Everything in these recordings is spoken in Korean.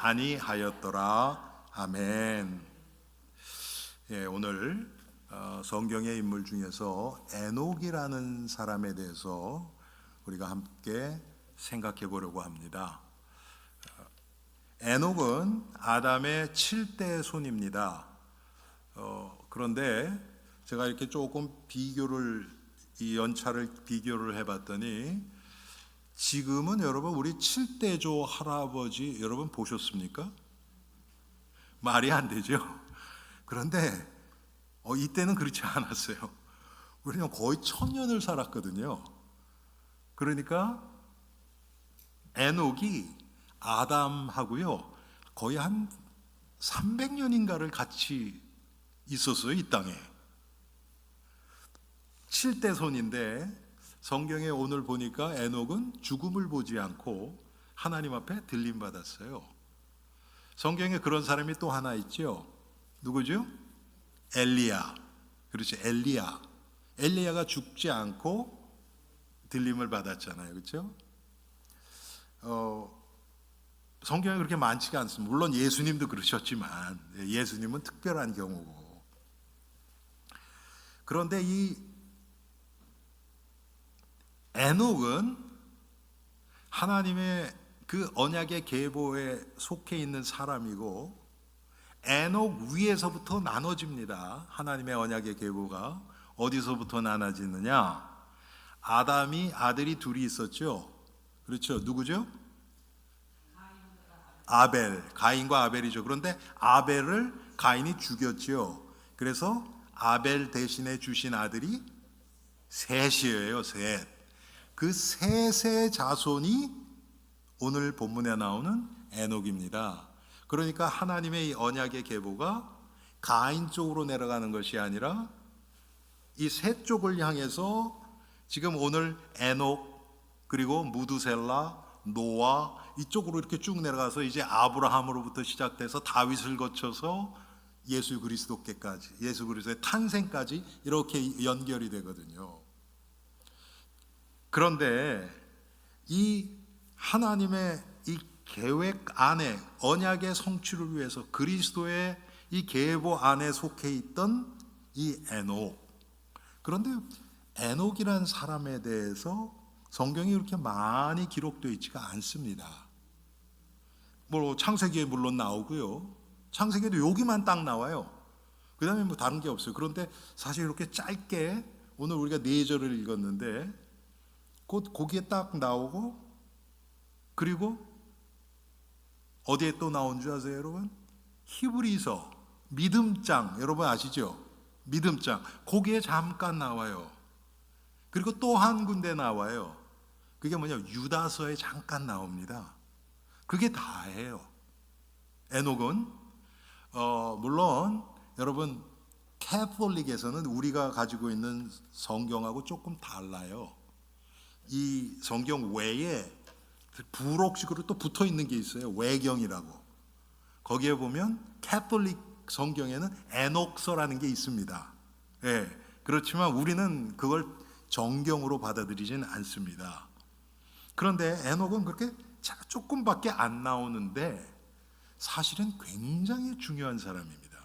아니하였더라. 아멘. 예, 오늘 성경의 인물 중에서 에녹이라는 사람에 대해서 우리가 함께 생각해 보려고 합니다. 에녹은 아담의 7대 손입니다. 그런데 제가 이렇게 조금 이 연차를 비교를 해봤더니 지금은 여러분 우리 7대조 할아버지 여러분 보셨습니까? 말이 안 되죠. 그런데 이때는 그렇지 않았어요. 우리는 거의 1000년을 살았거든요. 그러니까 에녹이 아담하고요 거의 한 300년인가를 같이 있었어요. 이 땅에 7대 손인데 성경에 오늘 보니까 에녹은 죽음을 보지 않고 하나님 앞에 들림 받았어요. 성경에 그런 사람이 또 하나 있죠. 누구죠? 엘리야. 그렇죠. 엘리야가 죽지 않고 들림을 받았잖아요. 그렇죠? 성경에 그렇게 많지가 않습니다. 물론 예수님도 그러셨지만 예수님은 특별한 경우고. 그런데 이 에녹은 하나님의 그 언약의 계보에 속해 있는 사람이고 에녹 위에서부터 나눠집니다. 하나님의 언약의 계보가 어디서부터 나눠지느냐? 아담이 아들이 둘이 있었죠. 그렇죠. 누구죠? 가인과 아벨이죠. 그런데 아벨을 가인이 죽였죠. 그래서 아벨 대신에 주신 아들이 셋이에요. 셋. 그 셋의 자손이 오늘 본문에 나오는 에녹입니다. 그러니까 하나님의 이 언약의 계보가 가인 쪽으로 내려가는 것이 아니라 이 셋 쪽을 향해서 지금 오늘 에녹 그리고 무두셀라, 노아 이쪽으로 이렇게 쭉 내려가서 이제 아브라함으로부터 시작돼서 다윗을 거쳐서 예수 그리스도께까지, 예수 그리스도의 탄생까지 이렇게 연결이 되거든요. 그런데 이 하나님의 이 계획 안에 언약의 성취를 위해서 그리스도의 이 계보 안에 속해 있던 이 에녹. 그런데 에녹이라는 사람에 대해서 성경이 그렇게 많이 기록되어 있지가 않습니다. 창세기에 물론 나오고요. 창세기에도 여기만 딱 나와요. 그 다음에 다른 게 없어요. 그런데 사실 이렇게 짧게 오늘 우리가 4절을 읽었는데 곧 거기에 딱 나오고 그리고 어디에 또 나온 줄 아세요, 여러분? 히브리서 믿음장 여러분 아시죠? 믿음장 거기에 잠깐 나와요. 그리고 또 한 군데 나와요. 그게 유다서에 잠깐 나옵니다. 그게 다예요. 에녹은 물론 여러분 캐톨릭에서는 우리가 가지고 있는 성경하고 조금 달라요. 이 성경 외에 부록식으로 또 붙어 있는 게 있어요. 외경이라고. 거기에 보면 캐톨릭 성경에는 에녹서라는 게 있습니다. 예, 그렇지만 우리는 그걸 정경으로 받아들이지는 않습니다. 그런데 에녹은 그렇게 조금밖에 안 나오는데 사실은 굉장히 중요한 사람입니다.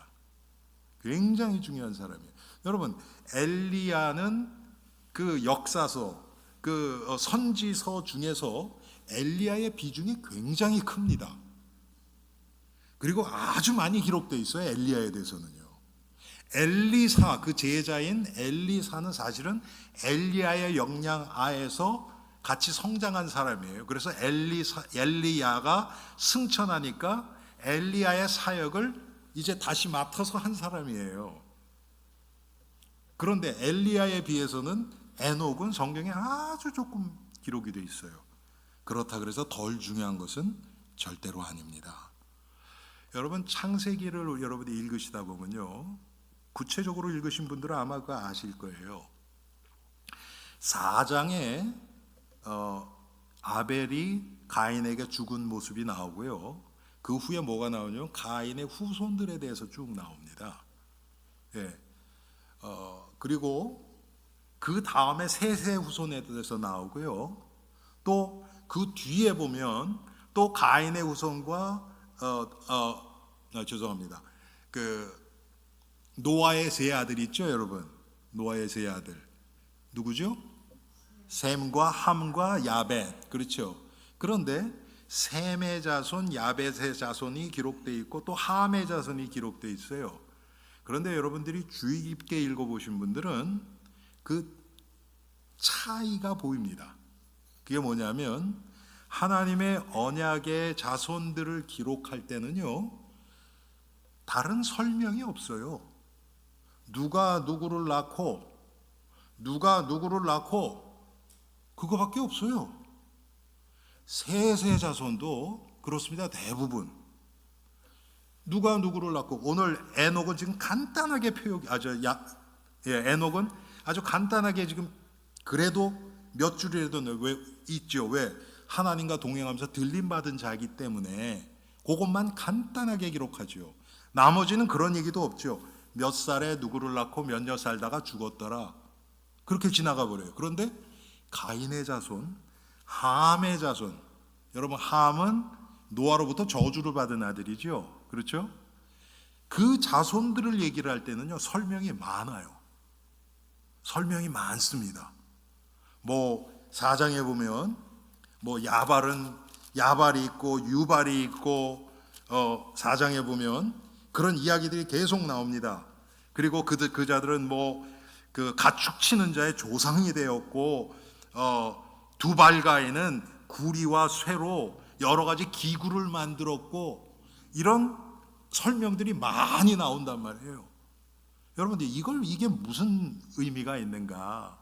굉장히 중요한 사람이에요. 여러분 엘리야는 그 역사서 그 선지서 중에서 엘리야의 비중이 굉장히 큽니다. 그리고 아주 많이 기록되어 있어요. 엘리야에 대해서는요. 엘리사 그 제자인 엘리사는 사실은 엘리야의 역량 아에서 같이 성장한 사람이에요. 그래서 엘리야가 승천하니까 엘리야의 사역을 이제 다시 맡아서 한 사람이에요. 그런데 엘리야에 비해서는 에녹은 성경에 아주 조금 기록이 되어 있어요. 그렇다 그래서 덜 중요한 것은 절대로 아닙니다. 여러분 창세기를 여러분이 읽으시다 보면요 구체적으로 읽으신 분들은 아마 그거 아실 거예요. 4장에 아벨이 가인에게 죽은 모습이 나오고요. 그 후에 뭐가 나오냐면 가인의 후손들에 대해서 쭉 나옵니다. 예. 그리고 그 다음에 셋의 후손에 대해서 나오고요. 또 그 뒤에 보면 또 가인의 후손과 죄송합니다. 그 노아의 세 아들 있죠, 여러분? 노아의 세 아들 누구죠? 셈과 함과 야벳. 그렇죠. 그런데 셈의 자손, 야벳의 자손이 기록되어 있고 또 함의 자손이 기록되어 있어요. 그런데 여러분들이 주의 깊게 읽어보신 분들은 그 차이가 보입니다. 그게 뭐냐면 하나님의 언약의 자손들을 기록할 때는요, 다른 설명이 없어요. 누가 누구를 낳고 그거밖에 없어요. 셋의 자손도 그렇습니다. 대부분 누가 누구를 낳고, 오늘 에녹은 지금 간단하게 에녹은 아주 간단하게 지금 그래도 몇 줄이라도 왜 있죠. 왜? 하나님과 동행하면서 들림받은 자이기 때문에 그것만 간단하게 기록하죠. 나머지는 그런 얘기도 없죠. 몇 살에 누구를 낳고 몇 년 살다가 죽었더라, 그렇게 지나가 버려요. 그런데 가인의 자손, 함의 자손, 여러분 함은 노아로부터 저주를 받은 아들이죠. 그렇죠? 그 자손들을 얘기를 할 때는요, 설명이 많아요. 설명이 많습니다. 뭐 4장에 보면 뭐 야발이 있고 유발이 있고 4장에 보면 그런 이야기들이 계속 나옵니다. 그리고 그 자들은 뭐 그 가축 치는 자의 조상이 되었고, 두발가에는 구리와 쇠로 여러 가지 기구를 만들었고, 이런 설명들이 많이 나온단 말이에요. 여러분들 이게 무슨 의미가 있는가?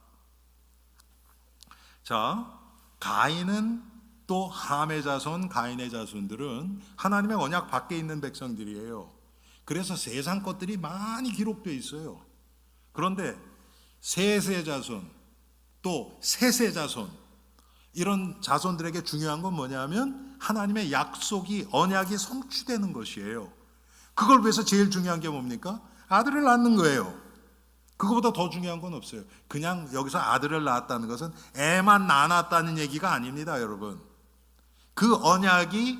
자, 가인은 또 함의 자손, 가인의 자손들은 하나님의 언약 밖에 있는 백성들이에요. 그래서 세상 것들이 많이 기록되어 있어요. 그런데 셋의 자손, 또 셋의 자손, 이런 자손들에게 중요한 건 뭐냐면 하나님의 약속이, 언약이 성취되는 것이에요. 그걸 위해서 제일 중요한 게 뭡니까? 아들을 낳는 거예요. 그거보다 더 중요한 건 없어요. 그냥 여기서 아들을 낳았다는 것은 애만 낳았다는 얘기가 아닙니다, 여러분. 그 언약이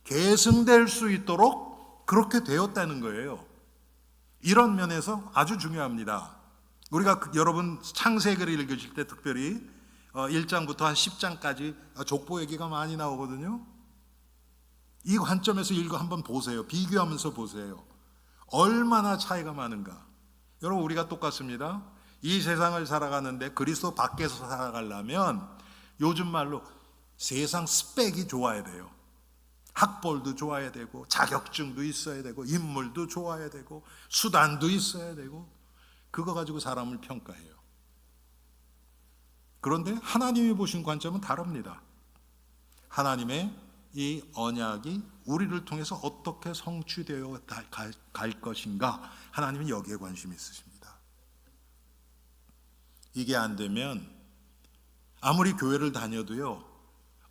계승될 수 있도록 그렇게 되었다는 거예요. 이런 면에서 아주 중요합니다. 우리가 여러분 창세기를 읽으실 때 특별히 1장부터 한 10장까지 족보 얘기가 많이 나오거든요. 이 관점에서 한번 보세요. 비교하면서 보세요. 얼마나 차이가 많은가. 여러분, 우리가 똑같습니다. 이 세상을 살아가는데 그리스도 밖에서 살아가려면 요즘 말로 세상 스펙이 좋아야 돼요. 학벌도 좋아야 되고, 자격증도 있어야 되고, 인물도 좋아야 되고, 수단도 있어야 되고, 그거 가지고 사람을 평가해요. 그런데 하나님이 보신 관점은 다릅니다. 하나님의 이 언약이 우리를 통해서 어떻게 성취되어 갈 것인가, 하나님은 여기에 관심이 있으십니다. 이게 안 되면 아무리 교회를 다녀도요,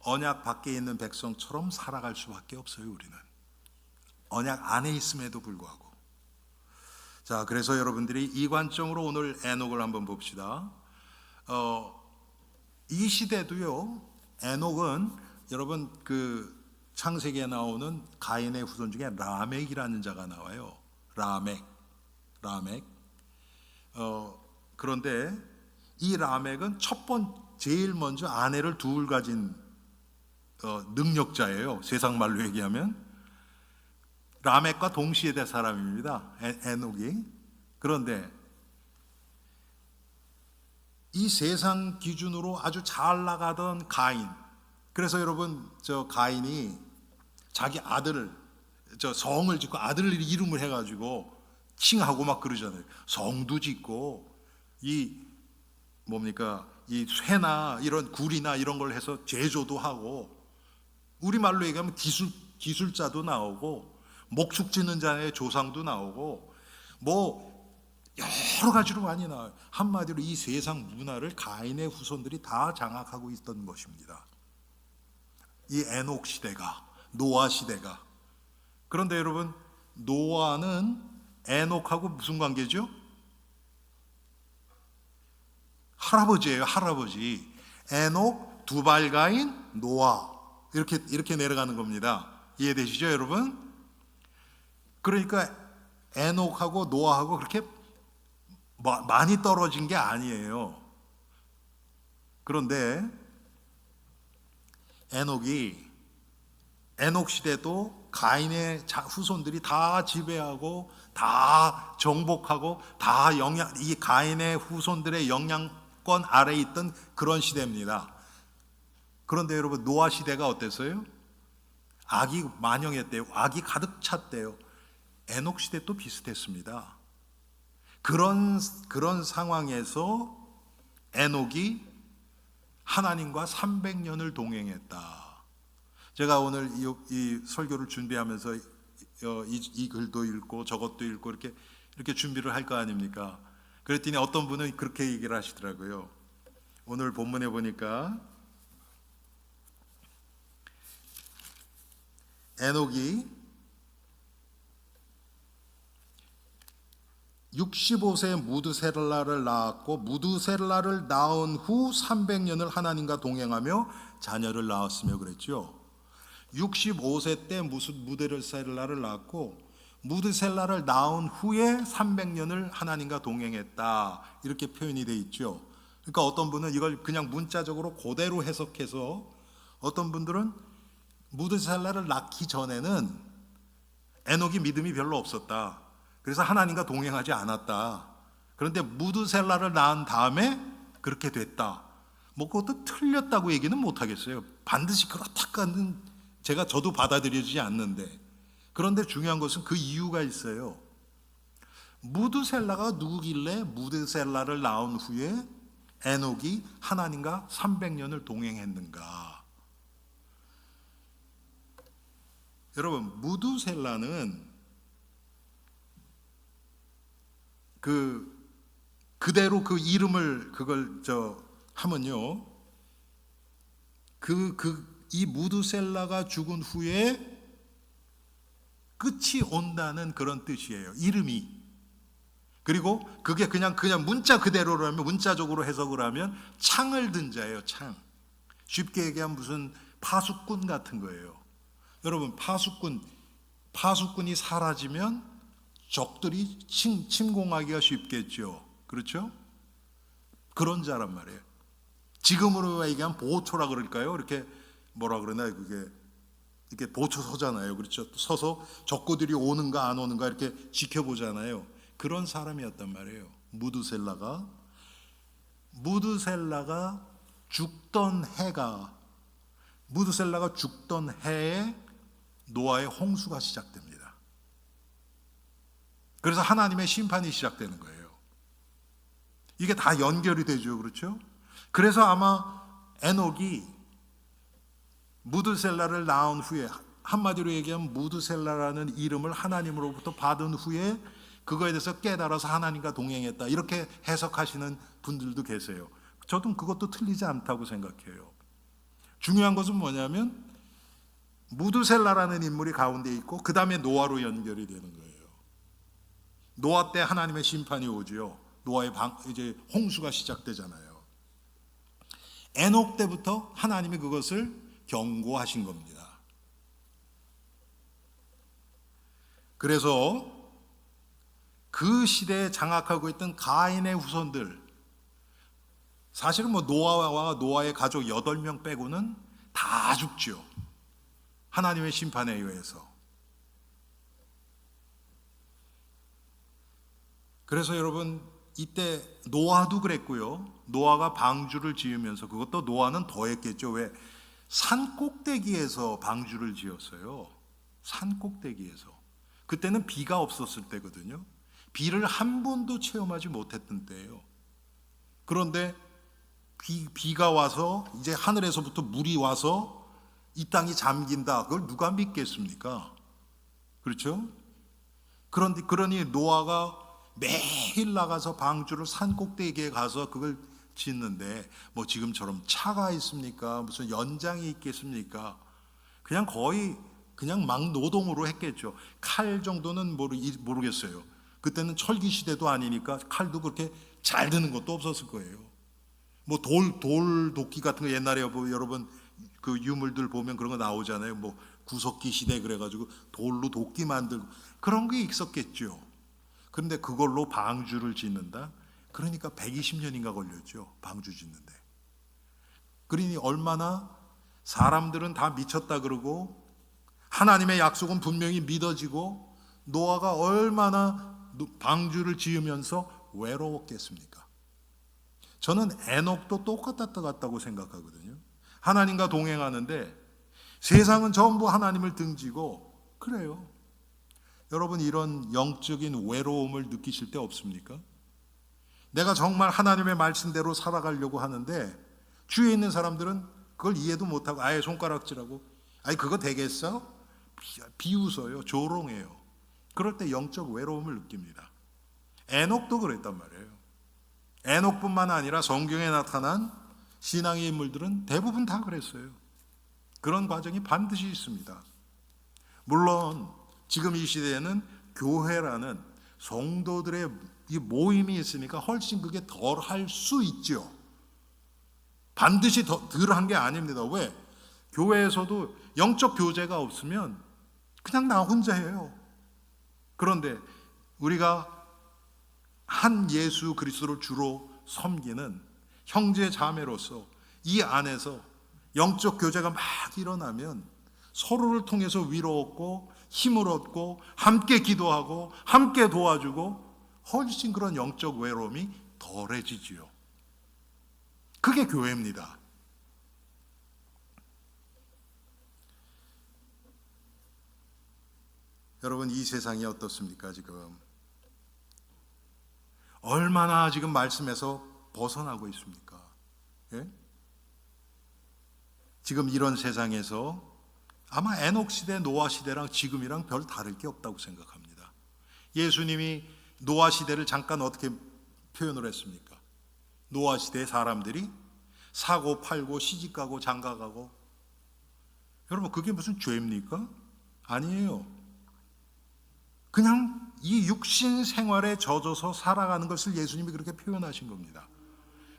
언약 밖에 있는 백성처럼 살아갈 수밖에 없어요. 우리는 언약 안에 있음에도 불구하고. 자, 그래서 여러분들이 이 관점으로 오늘 에녹을 한번 봅시다. 이 시대도요, 에녹은 여러분 그 창세기에 나오는 가인의 후손 중에 라멕이라는 자가 나와요. 라멕. 그런데 이 라멕은 제일 먼저 아내를 둘 가진 능력자예요. 세상 말로 얘기하면 라멕과 동시에 된 사람입니다. 에녹이. 그런데 이 세상 기준으로 아주 잘 나가던 가인. 그래서 여러분, 가인이 자기 아들을, 성을 짓고 아들 이름을 해가지고 칭하고 막 그러잖아요. 성도 짓고, 이 쇠나 이런 굴이나 이런 걸 해서 제조도 하고, 우리말로 얘기하면 기술자도 나오고, 목축 짓는 자의 조상도 나오고, 뭐 여러 가지로 많이 나와요. 한마디로 이 세상 문화를 가인의 후손들이 다 장악하고 있던 것입니다. 이 에녹 시대가, 노아 시대가. 그런데 여러분, 노아는 에녹하고 무슨 관계죠? 할아버지예요, 할아버지. 에녹, 두발가인, 노아. 이렇게 내려가는 겁니다. 이해되시죠, 여러분? 그러니까 에녹하고 노아하고 그렇게 많이 떨어진 게 아니에요. 그런데 에녹 시대도 가인의 후손들이 다 지배하고 다 정복하고 다 이 가인의 후손들의 영향권 아래에 있던 그런 시대입니다. 그런데 여러분, 노아 시대가 어땠어요? 악이 만영했대요. 악이 가득 찼대요. 에녹 시대 또 비슷했습니다. 그런 상황에서 에녹이 하나님과 300년을 동행했다. 제가 오늘 이 설교를 준비하면서 이 글도 읽고 저것도 읽고 이렇게 준비를 할 거 아닙니까? 그랬더니 어떤 분은 그렇게 얘기를 하시더라고요. 오늘 본문에 보니까 에녹이 65세에 무드셀라를 낳았고 무드셀라를 낳은 후 300년을 하나님과 동행하며 자녀를 낳았으며 그랬죠. 65세 때 무드셀라를 낳았고 무드셀라를 낳은 후에 300년을 하나님과 동행했다, 이렇게 표현이 되어 있죠. 그러니까 어떤 분은 이걸 그냥 문자적으로 그대로 해석해서, 어떤 분들은 무드셀라를 낳기 전에는 에녹이 믿음이 별로 없었다, 그래서 하나님과 동행하지 않았다, 그런데 무드셀라를 낳은 다음에 그렇게 됐다, 뭐 그것도 틀렸다고 얘기는 못하겠어요. 반드시 그렇다까는 저도 받아들여지지 않는데, 그런데 중요한 것은 그 이유가 있어요. 무드셀라가 누구길래 무드셀라를 낳은 후에 에녹이 하나님과 300년을 동행했는가? 여러분, 무드셀라는 그대로 그 이름을 하면요, 이 무드셀라가 죽은 후에 끝이 온다는 그런 뜻이에요, 이름이. 그리고 그게 그냥 문자 그대로라면, 문자적으로 해석을 하면 창을 든 자예요, 창. 쉽게 얘기하면 무슨 파수꾼 같은 거예요. 여러분, 파수꾼이 사라지면 적들이 침공하기가 쉽겠죠. 그렇죠? 그런 자란 말이에요. 지금으로 얘기하면 보초라 그럴까요? 이렇게 뭐라 그러나, 그게 이렇게 보초 서잖아요. 그렇죠? 서서 적군들이 오는가 안 오는가 이렇게 지켜보잖아요. 그런 사람이었단 말이에요. 무드셀라가 죽던 해에 노아의 홍수가 시작됩니다. 그래서 하나님의 심판이 시작되는 거예요. 이게 다 연결이 되죠. 그렇죠? 그래서 아마 에녹이 무드셀라를 낳은 후에, 한마디로 얘기하면 무드셀라라는 이름을 하나님으로부터 받은 후에 그거에 대해서 깨달아서 하나님과 동행했다, 이렇게 해석하시는 분들도 계세요. 저도 그것도 틀리지 않다고 생각해요. 중요한 것은 뭐냐면 무드셀라라는 인물이 가운데 있고 그 다음에 노아로 연결이 되는 거예요. 노아 때 하나님의 심판이 오죠. 노아의 이제 홍수가 시작되잖아요. 에녹 때부터 하나님이 그것을 경고하신 겁니다. 그래서 그 시대에 장악하고 있던 가인의 후손들, 사실은 노아와 노아의 가족 8명 빼고는 다 죽죠. 하나님의 심판에 의해서. 그래서 여러분, 이때 노아도 그랬고요. 노아가 방주를 지으면서, 그것도 노아는 더했겠죠. 왜? 산 꼭대기에서 방주를 지었어요. 산 꼭대기에서. 그때는 비가 없었을 때거든요. 비를 한 번도 체험하지 못했던 때예요. 그런데 비가 와서 이제 하늘에서부터 물이 와서 이 땅이 잠긴다, 그걸 누가 믿겠습니까? 그렇죠? 그러니 노아가 매일 나가서 방주를 산 꼭대기에 가서 그걸 짓는데, 뭐 지금처럼 차가 있습니까? 무슨 연장이 있겠습니까? 그냥 거의 그냥 막 노동으로 했겠죠. 칼 정도는 모르겠어요. 그때는 철기 시대도 아니니까 칼도 그렇게 잘 드는 것도 없었을 거예요. 뭐 돌 도끼 같은 거 옛날에 여러분 그 유물들 보면 그런 거 나오잖아요. 뭐 구석기 시대 그래가지고 돌로 도끼 만들고 그런 게 있었겠죠. 그런데 그걸로 방주를 짓는다? 그러니까 120년인가 걸렸죠. 방주 짓는데. 그러니 얼마나 사람들은 다 미쳤다 그러고 하나님의 약속은 분명히 믿어지고 노아가 얼마나 방주를 지으면서 외로웠겠습니까? 저는 에녹도 똑같았다고 생각하거든요. 하나님과 동행하는데 세상은 전부 하나님을 등지고 그래요. 여러분 이런 영적인 외로움을 느끼실 때 없습니까? 내가 정말 하나님의 말씀대로 살아가려고 하는데 주위에 있는 사람들은 그걸 이해도 못하고 아예 손가락질하고 아니 그거 되겠어? 비웃어요. 조롱해요. 그럴 때 영적 외로움을 느낍니다. 에녹도 그랬단 말이에요. 에녹뿐만 아니라 성경에 나타난 신앙의 인물들은 대부분 다 그랬어요. 그런 과정이 반드시 있습니다. 물론 지금 이 시대에는 교회라는 성도들의 이 모임이 있으니까 훨씬 그게 덜 할 수 있죠. 반드시 덜 한 게 아닙니다. 왜? 교회에서도 영적 교제가 없으면 그냥 나 혼자 해요. 그런데 우리가 한 예수 그리스도를 주로 섬기는 형제 자매로서 이 안에서 영적 교제가 막 일어나면 서로를 통해서 위로 얻고 힘을 얻고 함께 기도하고 함께 도와주고 훨씬 그런 영적 외로움이 덜해지지요. 그게 교회입니다. 여러분 이 세상이 어떻습니까? 지금 얼마나 지금 말씀에서 벗어나고 있습니까? 예? 지금 이런 세상에서 아마 에녹 시대, 노아 시대랑 지금이랑 별 다를 게 없다고 생각합니다. 예수님이 노아 시대를 잠깐 어떻게 표현을 했습니까? 노아 시대의 사람들이 사고 팔고 시집가고 장가가고 여러분 그게 무슨 죄입니까? 아니에요. 그냥 이 육신 생활에 젖어서 살아가는 것을 예수님이 그렇게 표현하신 겁니다.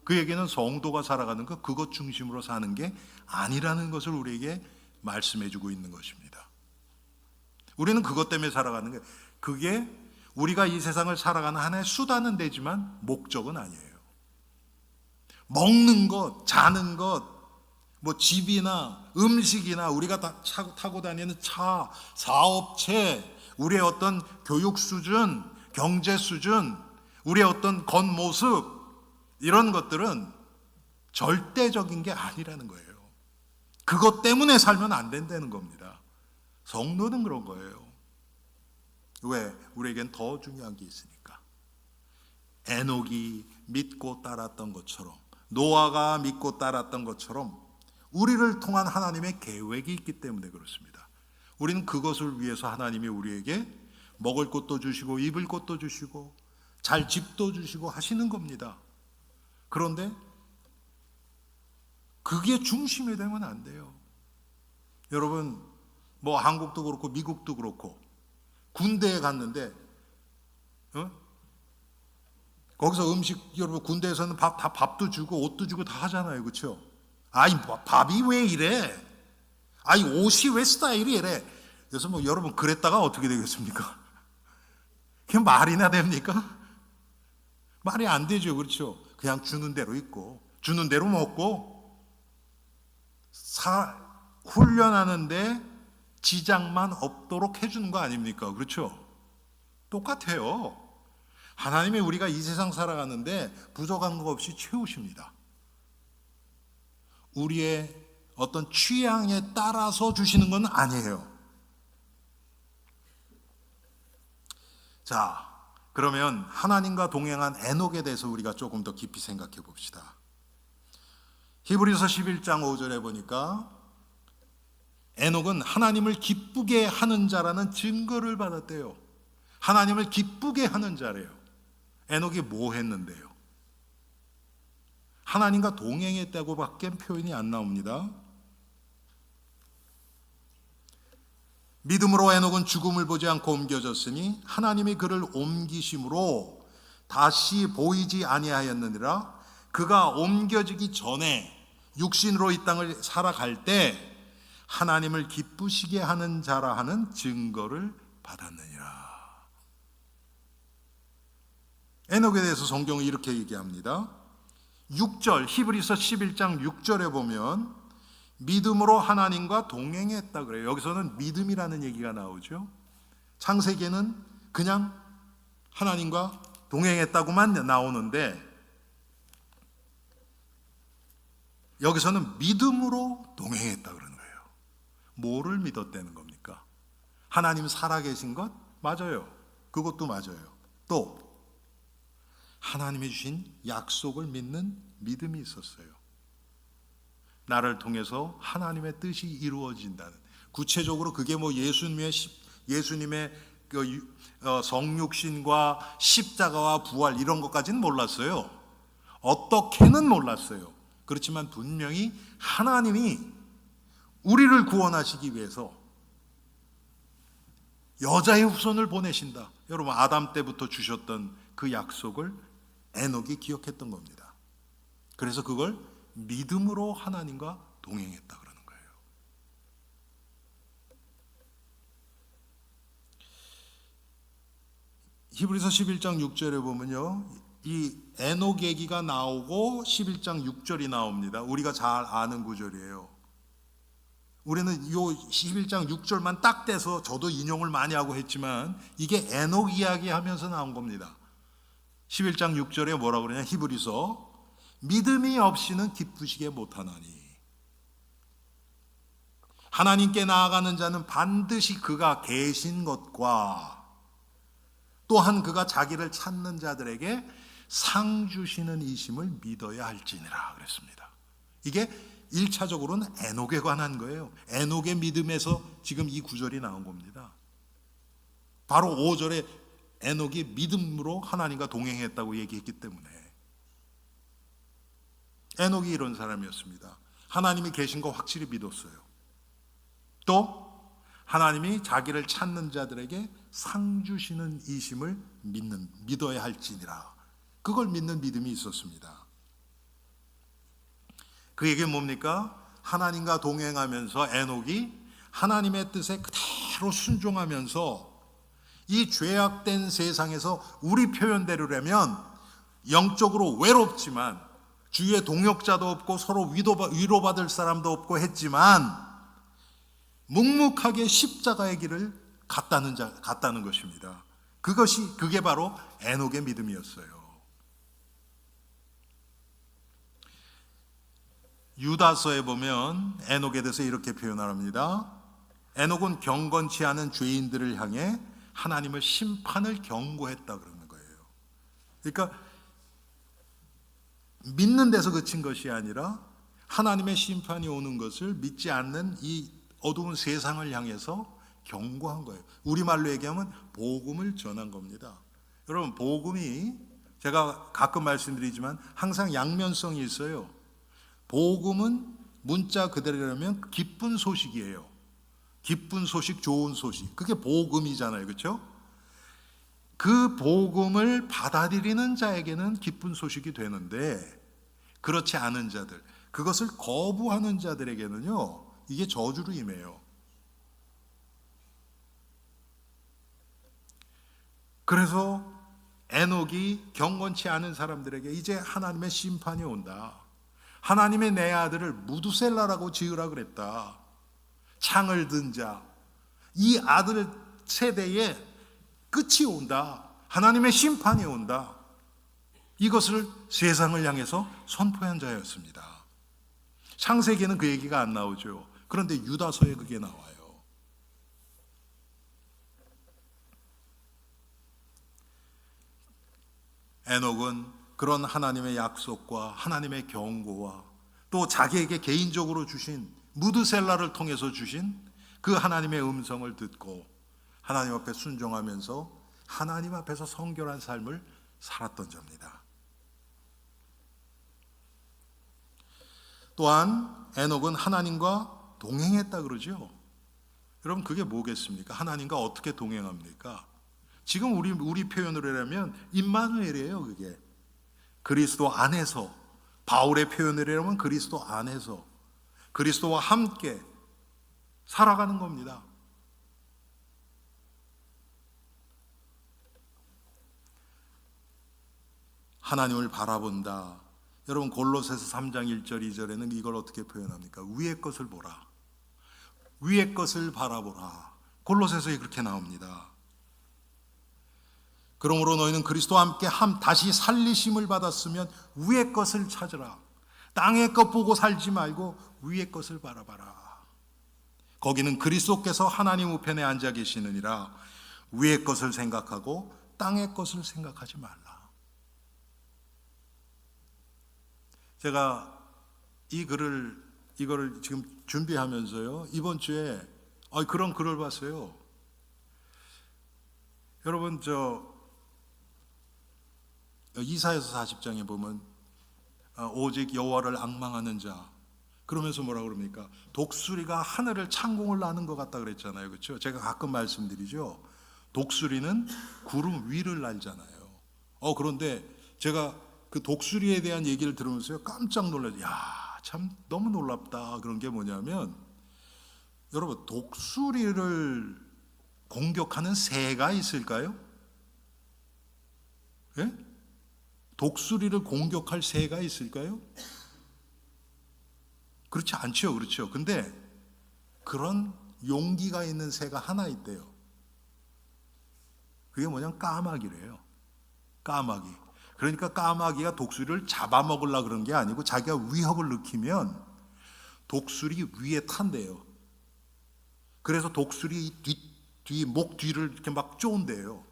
그 얘기는 성도가 살아가는 것 그것 중심으로 사는 게 아니라는 것을 우리에게 말씀해 주고 있는 것입니다. 우리는 그것 때문에 살아가는 게 그게 우리가 이 세상을 살아가는 하나의 수단은 되지만 목적은 아니에요. 먹는 것, 자는 것, 뭐 집이나 음식이나 우리가 타고 다니는 차, 사업체, 우리의 어떤 교육 수준, 경제 수준, 우리의 어떤 겉모습 이런 것들은 절대적인 게 아니라는 거예요. 그것 때문에 살면 안 된다는 겁니다. 성도는 그런 거예요. 왜? 우리에겐 더 중요한 게 있으니까. 에녹이 믿고 따랐던 것처럼 노아가 믿고 따랐던 것처럼 우리를 통한 하나님의 계획이 있기 때문에 그렇습니다. 우리는 그것을 위해서 하나님이 우리에게 먹을 것도 주시고 입을 것도 주시고 잘 집도 주시고 하시는 겁니다. 그런데 그게 중심이 되면 안 돼요. 여러분 뭐 한국도 그렇고 미국도 그렇고 군대에 갔는데 거기서 음식 여러분 군대에서는 다 밥도 주고 옷도 주고 다 하잖아요. 그렇죠? 아이 밥이 왜 이래? 아이 옷이 왜 스타일이 이래? 그래서 뭐 여러분 그랬다가 어떻게 되겠습니까? 그냥 말이나 됩니까? 말이 안 되죠. 그렇죠? 그냥 주는 대로 있고 주는 대로 먹고 훈련하는데 지장만 없도록 해주는 거 아닙니까? 그렇죠? 똑같아요. 하나님이 우리가 이 세상 살아가는데 부족한 거 없이 채우십니다. 우리의 어떤 취향에 따라서 주시는 건 아니에요. 자, 그러면 하나님과 동행한 에녹에 대해서 우리가 조금 더 깊이 생각해 봅시다. 히브리서 11장 5절에 보니까 에녹은 하나님을 기쁘게 하는 자라는 증거를 받았대요. 하나님을 기쁘게 하는 자래요. 에녹이 뭐 했는데요? 하나님과 동행했다고 밖에 표현이 안 나옵니다. 믿음으로 에녹은 죽음을 보지 않고 옮겨졌으니 하나님이 그를 옮기심으로 다시 보이지 아니하였느니라. 그가 옮겨지기 전에 육신으로 이 땅을 살아갈 때 하나님을 기쁘시게 하는 자라 하는 증거를 받았느니라. 에녹에 대해서 성경은 이렇게 얘기합니다. 6절 히브리서 11장 6절에 보면 믿음으로 하나님과 동행했다 그래요. 여기서는 믿음이라는 얘기가 나오죠. 창세기에는 그냥 하나님과 동행했다고만 나오는데 여기서는 믿음으로 동행했다 그러는 거예요. 뭐를 믿었다는 겁니까? 하나님 살아계신 것? 맞아요. 그것도 맞아요. 또 하나님이 주신 약속을 믿는 믿음이 있었어요. 나를 통해서 하나님의 뜻이 이루어진다는, 구체적으로 그게 뭐 예수님의 성육신과 십자가와 부활 이런 것까지는 몰랐어요. 어떻게는 몰랐어요. 그렇지만 분명히 하나님이 우리를 구원하시기 위해서 여자의 후손을 보내신다. 여러분 아담 때부터 주셨던 그 약속을 에녹이 기억했던 겁니다. 그래서 그걸 믿음으로 하나님과 동행했다 그러는 거예요. 히브리서 11장 6절에 보면요, 이 에녹 얘기가 나오고 11장 6절이 나옵니다. 우리가 잘 아는 구절이에요. 우리는 이 11장 6절만 딱 떼서 저도 인용을 많이 하고 했지만 이게 에녹 이야기하면서 나온 겁니다. 11장 6절에 뭐라고 그러냐, 히브리서 믿음이 없이는 기쁘시게 못하나니 하나님께 나아가는 자는 반드시 그가 계신 것과 또한 그가 자기를 찾는 자들에게 상 주시는 이심을 믿어야 할지니라 그랬습니다. 이게 1차적으로는 에녹에 관한 거예요. 에녹의 믿음에서 지금 이 구절이 나온 겁니다. 바로 5절에 에녹이 믿음으로 하나님과 동행했다고 얘기했기 때문에 에녹이 이런 사람이었습니다. 하나님이 계신 거 확실히 믿었어요. 또 하나님이 자기를 찾는 자들에게 상 주시는 이심을 믿어야 할지니라, 그걸 믿는 믿음이 있었습니다. 그게 뭡니까? 하나님과 동행하면서 에녹이 하나님의 뜻에 그대로 순종하면서 이 죄악된 세상에서 우리 표현대로라면 영적으로 외롭지만 주위에 동역자도 없고 서로 위로받을 사람도 없고 했지만 묵묵하게 십자가의 길을 갔다는 것입니다. 그게 바로 에녹의 믿음이었어요. 유다서에 보면 에녹에 대해서 이렇게 표현합니다. 에녹은 경건치 않은 죄인들을 향해 하나님의 심판을 경고했다 그러는 거예요. 그러니까 믿는 데서 그친 것이 아니라 하나님의 심판이 오는 것을 믿지 않는 이 어두운 세상을 향해서 경고한 거예요. 우리말로 얘기하면 복음을 전한 겁니다. 여러분 복음이, 제가 가끔 말씀드리지만 항상 양면성이 있어요. 복음은 문자 그대로라면 기쁜 소식이에요. 기쁜 소식, 좋은 소식, 그게 복음이잖아요. 그렇죠? 그 복음을 받아들이는 자에게는 기쁜 소식이 되는데 그렇지 않은 자들, 그것을 거부하는 자들에게는요, 이게 저주로 임해요. 그래서 에녹이 경건치 않은 사람들에게 이제 하나님의 심판이 온다. 하나님의 내 아들을 무두셀라라고 지으라 그랬다. 창을 든 자, 이 아들 세대에 끝이 온다. 하나님의 심판이 온다. 이것을 세상을 향해서 선포한 자였습니다. 창세기에는 그 얘기가 안 나오죠. 그런데 유다서에 그게 나와요. 에녹은 그런 하나님의 약속과 하나님의 경고와 또 자기에게 개인적으로 주신 무드셀라를 통해서 주신 그 하나님의 음성을 듣고 하나님 앞에 순종하면서 하나님 앞에서 성결한 삶을 살았던 자입니다. 또한 에녹은 하나님과 동행했다 그러죠. 여러분 그게 뭐겠습니까? 하나님과 어떻게 동행합니까? 지금 우리 표현으로 하면 임마누엘이에요. 그게 그리스도 안에서, 바울의 표현으로 하면 그리스도 안에서 그리스도와 함께 살아가는 겁니다. 하나님을 바라본다. 여러분 골로새서 3장 1절 2절에는 이걸 어떻게 표현합니까? 위의 것을 보라. 위의 것을 바라보라. 골로새서에 그렇게 나옵니다. 그러므로 너희는 그리스도와 함께 다시 살리심을 받았으면 위의 것을 찾으라. 땅의 것 보고 살지 말고 위의 것을 바라봐라. 거기는 그리스도께서 하나님 우편에 앉아 계시느니라. 위의 것을 생각하고 땅의 것을 생각하지 말라. 제가 이거를 지금 준비하면서요, 이번 주에 그런 글을 봤어요. 여러분 이사야서 40장에 보면 오직 여호와를 앙망하는 자, 그러면서 뭐라 그럽니까? 독수리가 하늘을 창공을 나는 것 같다 그랬잖아요. 그렇죠? 제가 가끔 말씀드리죠. 독수리는 구름 위를 날잖아요. 그런데 제가 그 독수리에 대한 얘기를 들으면서요, 깜짝 놀라요. 야, 참 너무 놀랍다. 그런 게 뭐냐면, 여러분 독수리를 공격하는 새가 있을까요? 예? 독수리를 공격할 새가 있을까요? 그렇지 않죠. 그렇죠. 근데 그런 용기가 있는 새가 하나 있대요. 그게 뭐냐면 까마귀래요. 까마귀. 그러니까 까마귀가 독수리를 잡아먹으려고 그런 게 아니고 자기가 위협을 느끼면 독수리 위에 탄대요. 그래서 독수리 목 뒤를 이렇게 막 쪼은대요.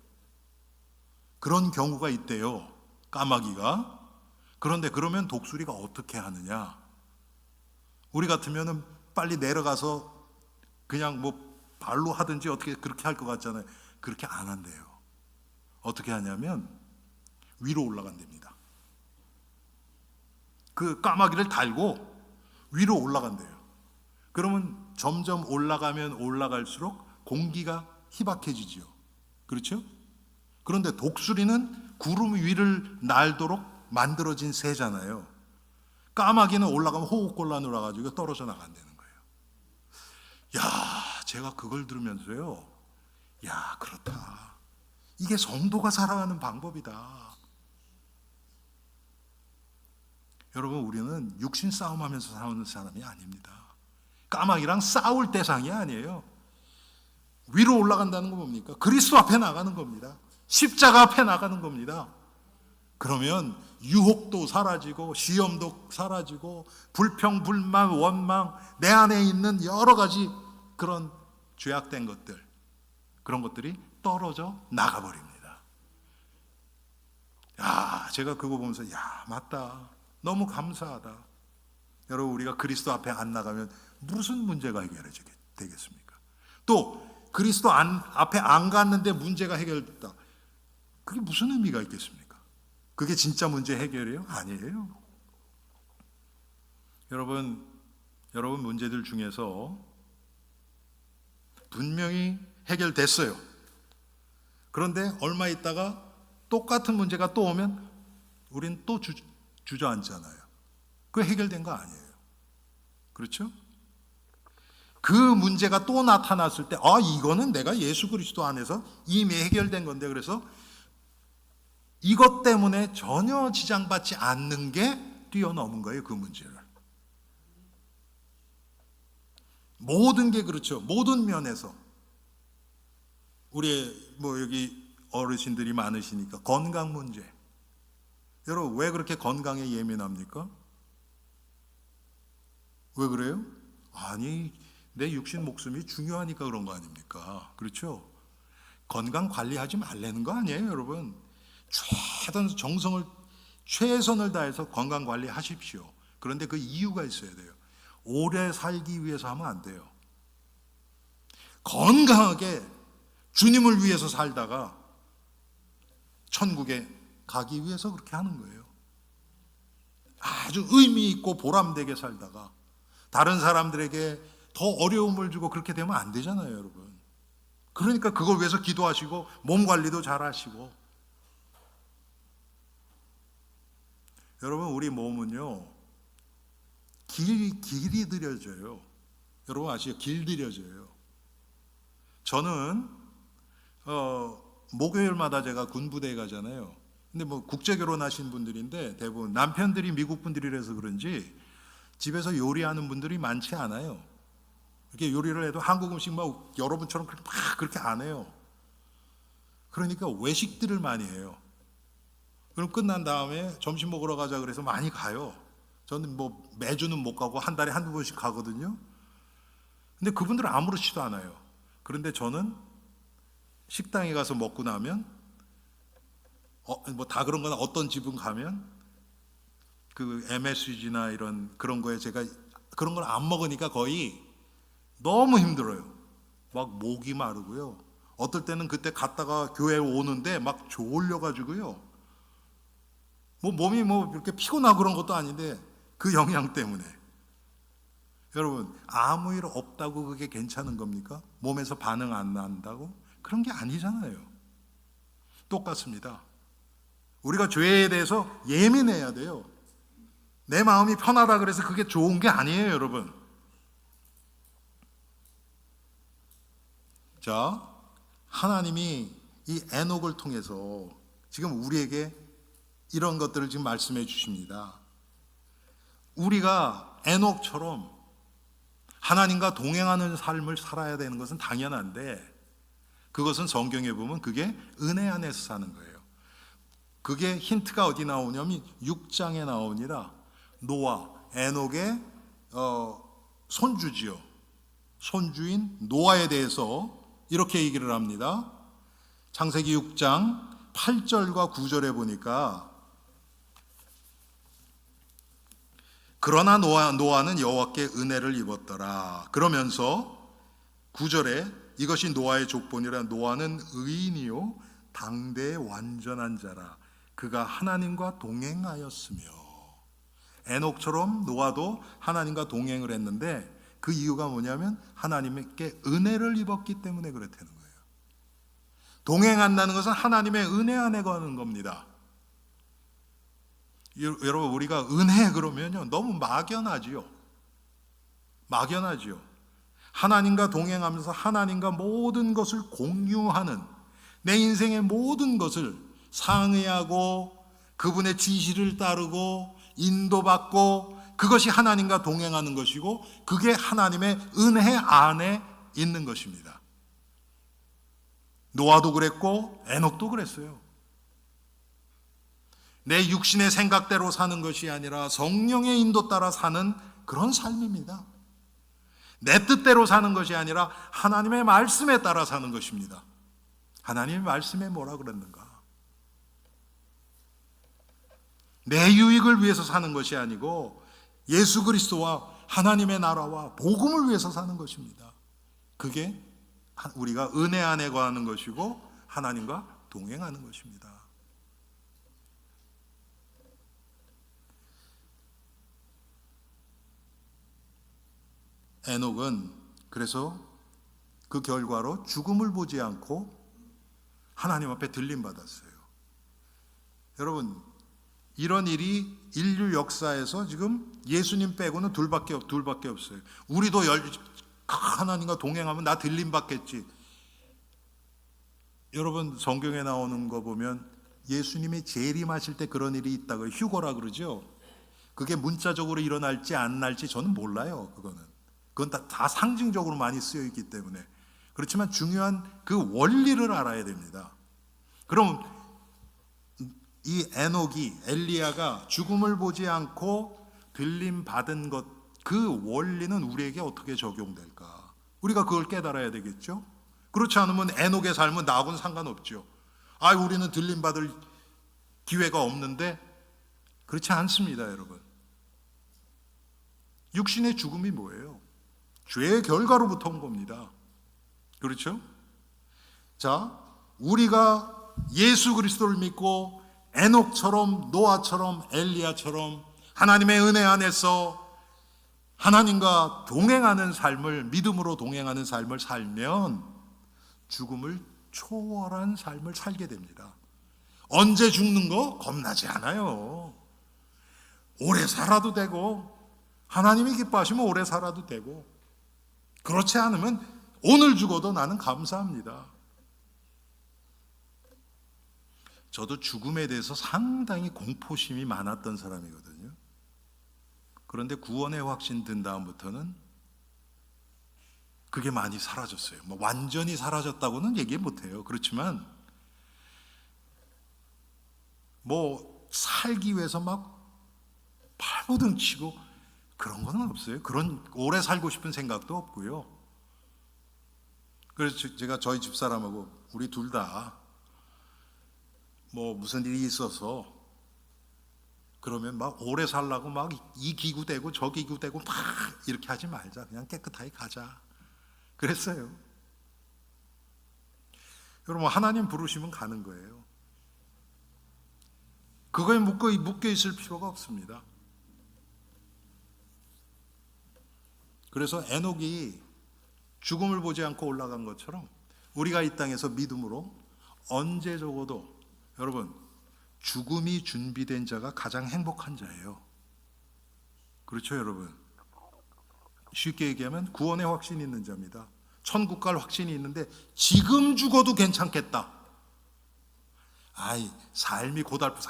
그런 경우가 있대요. 까마귀가. 그런데 그러면 독수리가 어떻게 하느냐? 우리 같으면은 빨리 내려가서 그냥 발로 하든지 어떻게 그렇게 할 것 같잖아요. 그렇게 안 한대요. 어떻게 하냐면 위로 올라간답니다. 그 까마귀를 달고 위로 올라간대요. 그러면 점점 올라가면 올라갈수록 공기가 희박해지죠. 그렇죠? 그런데 독수리는 구름 위를 날도록 만들어진 새잖아요. 까마귀는 올라가면 호흡곤란으로 와가지고 떨어져 나간다는 거예요. 야, 제가 그걸 들으면서요, 야, 그렇다. 이게 성도가 살아가는 방법이다. 여러분, 우리는 육신 싸움하면서 싸우는 사람이 아닙니다. 까마귀랑 싸울 대상이 아니에요. 위로 올라간다는 건 뭡니까? 그리스도 앞에 나가는 겁니다. 십자가 앞에 나가는 겁니다. 그러면 유혹도 사라지고 시험도 사라지고 불평, 불만, 원망, 내 안에 있는 여러 가지 그런 죄악된 것들, 그런 것들이 떨어져 나가버립니다. 야, 제가 그거 보면서 야, 맞다. 너무 감사하다. 여러분, 우리가 그리스도 앞에 안 나가면 무슨 문제가 해결되겠습니까? 또 그리스도 앞에 안 갔는데 문제가 해결됐다. 그게 무슨 의미가 있겠습니까? 그게 진짜 문제 해결이에요? 아니에요. 여러분 문제들 중에서 분명히 해결됐어요. 그런데 얼마 있다가 똑같은 문제가 또 오면 우린 또 주저앉잖아요. 그게 해결된 거 아니에요. 그렇죠? 그 문제가 또 나타났을 때 이거는 내가 예수 그리스도 안에서 이미 해결된 건데, 그래서 이것 때문에 전혀 지장받지 않는 게 뛰어넘은 거예요. 그 문제를. 모든 게 그렇죠. 모든 면에서. 우리 여기 어르신들이 많으시니까 건강 문제. 여러분, 왜 그렇게 건강에 예민합니까? 왜 그래요? 아니, 내 육신 목숨이 중요하니까 그런 거 아닙니까? 그렇죠? 건강 관리하지 말라는 거 아니에요, 여러분. 최선을 다해서 건강 관리하십시오. 그런데 그 이유가 있어야 돼요. 오래 살기 위해서 하면 안 돼요. 건강하게 주님을 위해서 살다가 천국에 가기 위해서 그렇게 하는 거예요. 아주 의미 있고 보람되게 살다가 다른 사람들에게 더 어려움을 주고 그렇게 되면 안 되잖아요, 여러분. 그러니까 그걸 위해서 기도하시고 몸 관리도 잘 하시고. 여러분, 우리 몸은요, 길이 들여져요. 여러분 아시죠? 길들여져요. 저는 목요일마다 제가 군부대에 가잖아요. 근데 뭐 국제 결혼하신 분들인데 대부분 남편들이 미국 분들이라서 그런지 집에서 요리하는 분들이 많지 않아요. 이렇게 요리를 해도 한국 음식 막 여러분처럼 막 그렇게 안 해요. 그러니까 외식들을 많이 해요. 그럼 끝난 다음에 점심 먹으러 가자 그래서 많이 가요. 저는 뭐 매주는 못 가고 한 달에 한두 번씩 가거든요. 근데 그분들은 아무렇지도 않아요. 그런데 저는 식당에 가서 먹고 나면 뭐 다 그런 거나 어떤 집은 가면 그 MSG나 이런 그런 거에 제가 그런 걸 안 먹으니까 거의 너무 힘들어요. 막 목이 마르고요. 어떨 때는 그때 갔다가 교회 오는데 막 졸려가지고요. 뭐 몸이 뭐 이렇게 피곤하고 그런 것도 아닌데 그 영향 때문에. 여러분 아무 일 없다고 그게 괜찮은 겁니까? 몸에서 반응 안 난다고? 그런 게 아니잖아요. 똑같습니다. 우리가 죄에 대해서 예민해야 돼요. 내 마음이 편하다 그래서 그게 좋은 게 아니에요, 여러분. 자, 하나님이 이 에녹을 통해서 지금 우리에게 이런 것들을 지금 말씀해 주십니다. 우리가 에녹처럼 하나님과 동행하는 삶을 살아야 되는 것은 당연한데 그것은 성경에 보면 그게 은혜 안에서 사는 거예요. 그게 힌트가 어디 나오냐면 6장에 나옵니다. 노아, 에녹의 손주지요. 손주인 노아에 대해서 이렇게 얘기를 합니다. 창세기 6장 8절과 9절에 보니까 그러나 노아는 여호와께 은혜를 입었더라. 그러면서 9절에 이것이 노아의 족본이라 노아는 의인이요 당대의 완전한 자라. 그가 하나님과 동행하였으며. 에녹처럼 노아도 하나님과 동행을 했는데 그 이유가 뭐냐면 하나님께 은혜를 입었기 때문에 그렇다는 거예요. 동행한다는 것은 하나님의 은혜 안에 거하는 겁니다. 여러분 우리가 은혜 그러면요 너무 막연하지요. 막연하지요. 하나님과 동행하면서 하나님과 모든 것을 공유하는 내 인생의 모든 것을 상의하고 그분의 지시를 따르고 인도받고 그것이 하나님과 동행하는 것이고 그게 하나님의 은혜 안에 있는 것입니다. 노아도 그랬고 에녹도 그랬어요. 내 육신의 생각대로 사는 것이 아니라 성령의 인도 따라 사는 그런 삶입니다. 내 뜻대로 사는 것이 아니라 하나님의 말씀에 따라 사는 것입니다. 하나님의 말씀에 뭐라 그랬는가? 내 유익을 위해서 사는 것이 아니고 예수 그리스도와 하나님의 나라와 복음을 위해서 사는 것입니다. 그게 우리가 은혜 안에 거하는 것이고 하나님과 동행하는 것입니다. 에녹은 그래서 그 결과로 죽음을 보지 않고 하나님 앞에 들림받았어요. 여러분 이런 일이 인류 역사에서 지금 예수님 빼고는 둘밖에 없어요. 우리도 하나님과 동행하면 나 들림받겠지. 여러분 성경에 나오는 거 보면 예수님이 재림하실 때 그런 일이 있다고 휴거라 그러죠. 그게 문자적으로 일어날지 안 날지 저는 몰라요. 그건 다 상징적으로 많이 쓰여 있기 때문에. 그렇지만 중요한 그 원리를 알아야 됩니다. 그럼 이 에녹이 엘리야가 죽음을 보지 않고 들림 받은 것 그 원리는 우리에게 어떻게 적용될까? 우리가 그걸 깨달아야 되겠죠. 그렇지 않으면 에녹의 삶은 나하고는 상관없죠. 우리는 들림 받을 기회가 없는데 그렇지 않습니다, 여러분. 육신의 죽음이 뭐예요? 죄의 결과로부터 온 겁니다. 그렇죠? 자, 우리가 예수 그리스도를 믿고 에녹처럼 노아처럼 엘리야처럼 하나님의 은혜 안에서 하나님과 동행하는 삶을 믿음으로 동행하는 삶을 살면 죽음을 초월한 삶을 살게 됩니다. 언제 죽는 거 겁나지 않아요. 오래 살아도 되고 하나님이 기뻐하시면 오래 살아도 되고 그렇지 않으면 오늘 죽어도 나는 감사합니다. 저도 죽음에 대해서 상당히 공포심이 많았던 사람이거든요. 그런데 구원의 확신 든 다음부터는 그게 많이 사라졌어요. 뭐 완전히 사라졌다고는 얘기 못해요. 그렇지만 뭐 살기 위해서 막 발버둥 치고 그런 건 없어요. 그런 오래 살고 싶은 생각도 없고요. 그래서 제가 저희 집사람하고 우리 둘 다 뭐 무슨 일이 있어서 그러면 막 오래 살라고 막 이 기구 대고 저 기구 대고 막 이렇게 하지 말자. 그냥 깨끗하게 가자. 그랬어요. 여러분, 하나님 부르시면 가는 거예요. 그거에 묶여 있을 필요가 없습니다. 그래서 에녹이 죽음을 보지 않고 올라간 것처럼 우리가 이 땅에서 믿음으로 언제 적어도 여러분, 죽음이 준비된 자가 가장 행복한 자예요. 그렇죠, 여러분? 쉽게 얘기하면 구원의 확신이 있는 자입니다. 천국 갈 확신이 있는데 지금 죽어도 괜찮겠다. 삶이 고달프서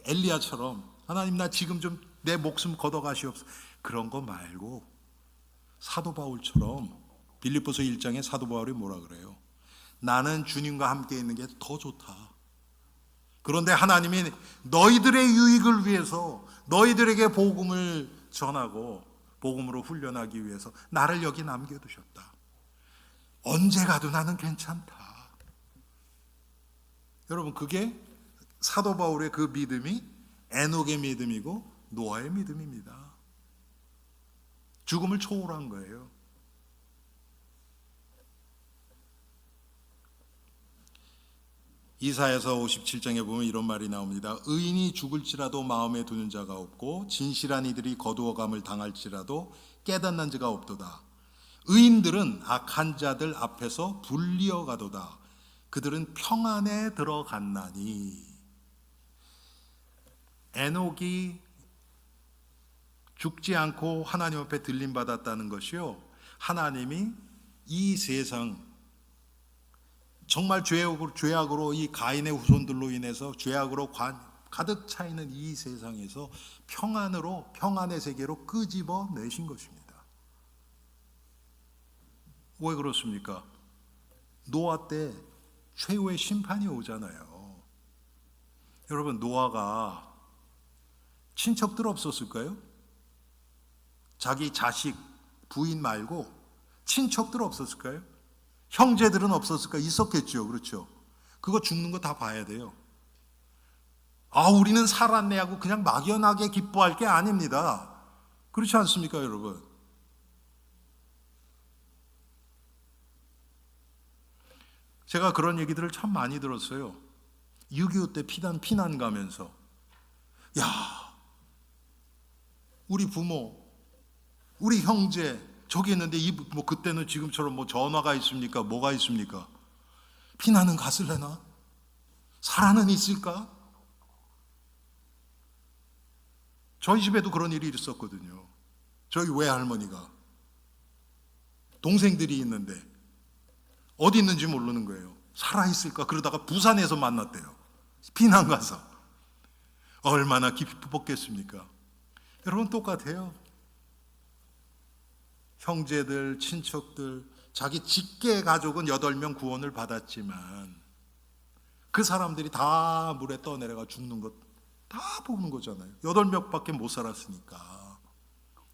엘리야처럼 하나님 나 지금 좀 내 목숨 걷어가시옵소서. 그런 거 말고 사도 바울처럼 빌립보서 1장에 사도 바울이 뭐라 그래요? 나는 주님과 함께 있는 게 더 좋다. 그런데 하나님이 너희들의 유익을 위해서 너희들에게 복음을 전하고 복음으로 훈련하기 위해서 나를 여기 남겨두셨다. 언제 가도 나는 괜찮다. 여러분, 그게 사도 바울의 그 믿음이 에녹의 믿음이고 노아의 믿음입니다. 죽음을 초월한 거예요. 이사야서 57장에 보면 이런 말이 나옵니다. 의인이 죽을지라도 마음에 두는 자가 없고 진실한 이들이 거두어감을 당할지라도 깨닫는 자가 없도다. 의인들은 악한 자들 앞에서 불리어 가도다. 그들은 평안에 들어갔나니. 에녹이 죽지 않고 하나님 앞에 들림받았다는 것이요, 하나님이 이 세상 정말 죄악으로 이 가인의 후손들로 인해서 죄악으로 가득 차 있는 이 세상에서 평안의 세계로 끄집어 내신 것입니다. 왜 그렇습니까? 노아 때 최후의 심판이 오잖아요. 여러분, 노아가 친척들 없었을까요? 자기 자식, 부인 말고 친척들 없었을까요? 형제들은 없었을까? 있었겠죠. 그렇죠? 그거 죽는 거 다 봐야 돼요. 우리는 살았네 하고 그냥 막연하게 기뻐할 게 아닙니다. 그렇지 않습니까, 여러분? 제가 그런 얘기들을 참 많이 들었어요. 6.25 때 피난 가면서, 우리 부모, 우리 형제 저기 있는데 뭐 그때는 지금처럼 뭐 전화가 있습니까? 뭐가 있습니까? 피난은 갔을래나? 살아는 있을까? 저희 집에도 그런 일이 있었거든요. 저희 외할머니가 동생들이 있는데 어디 있는지 모르는 거예요. 살아있을까? 그러다가 부산에서 만났대요. 피난 가서. 얼마나 기뻤겠습니까? 여러분, 똑같아요. 형제들, 친척들, 자기 직계 가족은 8명 구원을 받았지만 그 사람들이 다 물에 떠내려가 죽는 것 다 보는 거잖아요. 8명밖에 못 살았으니까.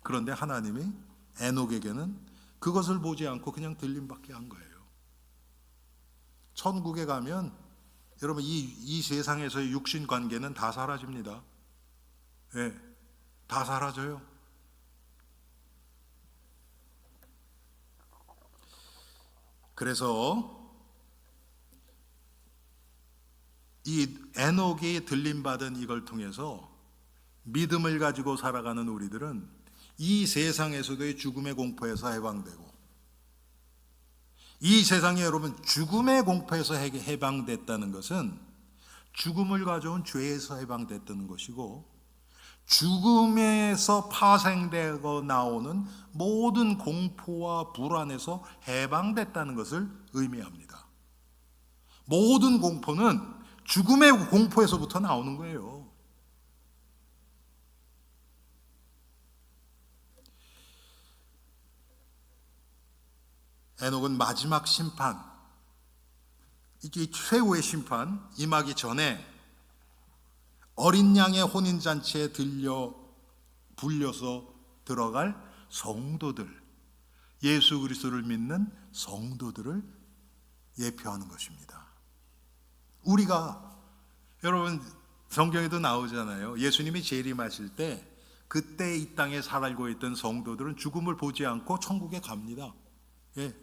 그런데 하나님이 에녹에게는 그것을 보지 않고 그냥 들림받게 한 거예요. 천국에 가면 여러분, 이 세상에서의 육신 관계는 다 사라집니다. 네, 다 사라져요. 그래서 이 에녹이 들림받은 이걸 통해서 믿음을 가지고 살아가는 우리들은 이 세상에서도의 죽음의 공포에서 해방되고, 이 세상에 여러분 죽음의 공포에서 해방됐다는 것은 죽음을 가져온 죄에서 해방됐다는 것이고, 죽음에서 파생되고 나오는 모든 공포와 불안에서 해방됐다는 것을 의미합니다. 모든 공포는 죽음의 공포에서부터 나오는 거예요. 에녹은 마지막 심판, 이게 최후의 심판 임하기 전에 어린 양의 혼인잔치에 불려서 들어갈 성도들, 예수 그리스도를 믿는 성도들을 예표하는 것입니다. 우리가, 여러분 성경에도 나오잖아요. 예수님이 재림하실 때 그때 이 땅에 살고 있던 성도들은 죽음을 보지 않고 천국에 갑니다. 예.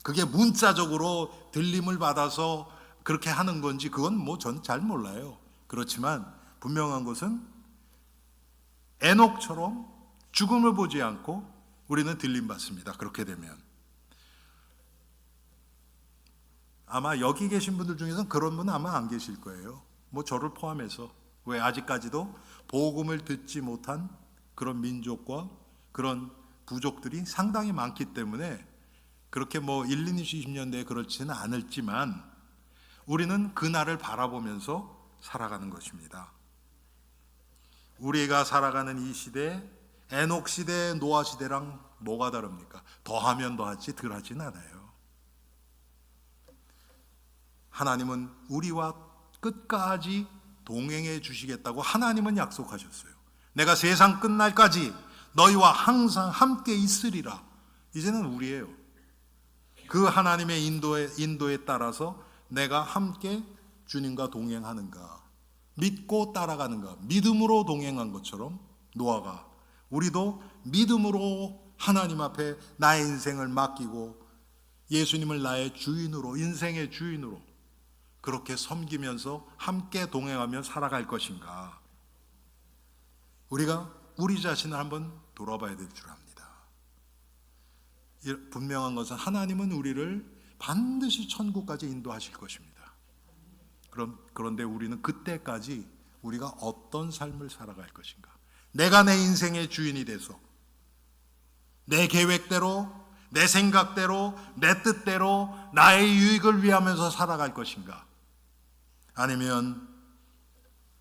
그게 문자적으로 들림을 받아서 그렇게 하는 건지 그건 뭐 전 잘 몰라요. 그렇지만 분명한 것은 에녹처럼 죽음을 보지 않고 우리는 들림 받습니다. 그렇게 되면 아마 여기 계신 분들 중에서는 그런 분은 아마 안 계실 거예요. 뭐 저를 포함해서. 왜? 아직까지도 복음을 듣지 못한 그런 민족과 그런 부족들이 상당히 많기 때문에 그렇게 뭐 1, 20년대에 그렇지는 않을지만 우리는 그날을 바라보면서 살아가는 것입니다. 우리가 살아가는 이 시대, 에녹 시대, 노아 시대랑 뭐가 다릅니까? 더하면 더하지 덜하진 않아요. 하나님은 우리와 끝까지 동행해 주시겠다고 하나님은 약속하셨어요. 내가 세상 끝날까지 너희와 항상 함께 있으리라. 이제는 우리예요. 그 하나님의 인도에 따라서 내가 함께 주님과 동행하는가, 믿고 따라가는가, 믿음으로 동행한 것처럼 노아가, 우리도 믿음으로 하나님 앞에 나의 인생을 맡기고 예수님을 나의 주인으로, 인생의 주인으로 그렇게 섬기면서 함께 동행하며 살아갈 것인가. 우리가 우리 자신을 한번 돌아봐야 될 줄 압니다. 분명한 것은 하나님은 우리를 반드시 천국까지 인도하실 것입니다. 그런데 우리는 그때까지 우리가 어떤 삶을 살아갈 것인가. 내가 내 인생의 주인이 돼서 내 계획대로, 내 생각대로, 내 뜻대로 나의 유익을 위하면서 살아갈 것인가. 아니면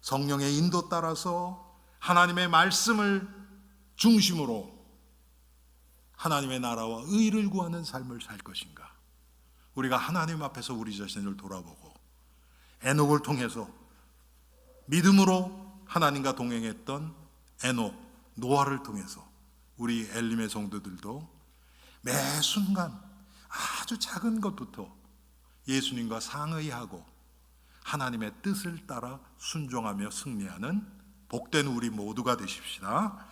성령의 인도 따라서 하나님의 말씀을 중심으로 하나님의 나라와 의를 구하는 삶을 살 것인가. 우리가 하나님 앞에서 우리 자신을 돌아보고 에녹을 통해서 믿음으로 하나님과 동행했던 에녹, 노아를 통해서 우리 엘림의 성도들도 매 순간 아주 작은 것부터 예수님과 상의하고 하나님의 뜻을 따라 순종하며 승리하는 복된 우리 모두가 되십시다.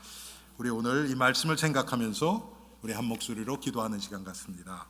우리 오늘 이 말씀을 생각하면서 우리 한 목소리로 기도하는 시간 같습니다.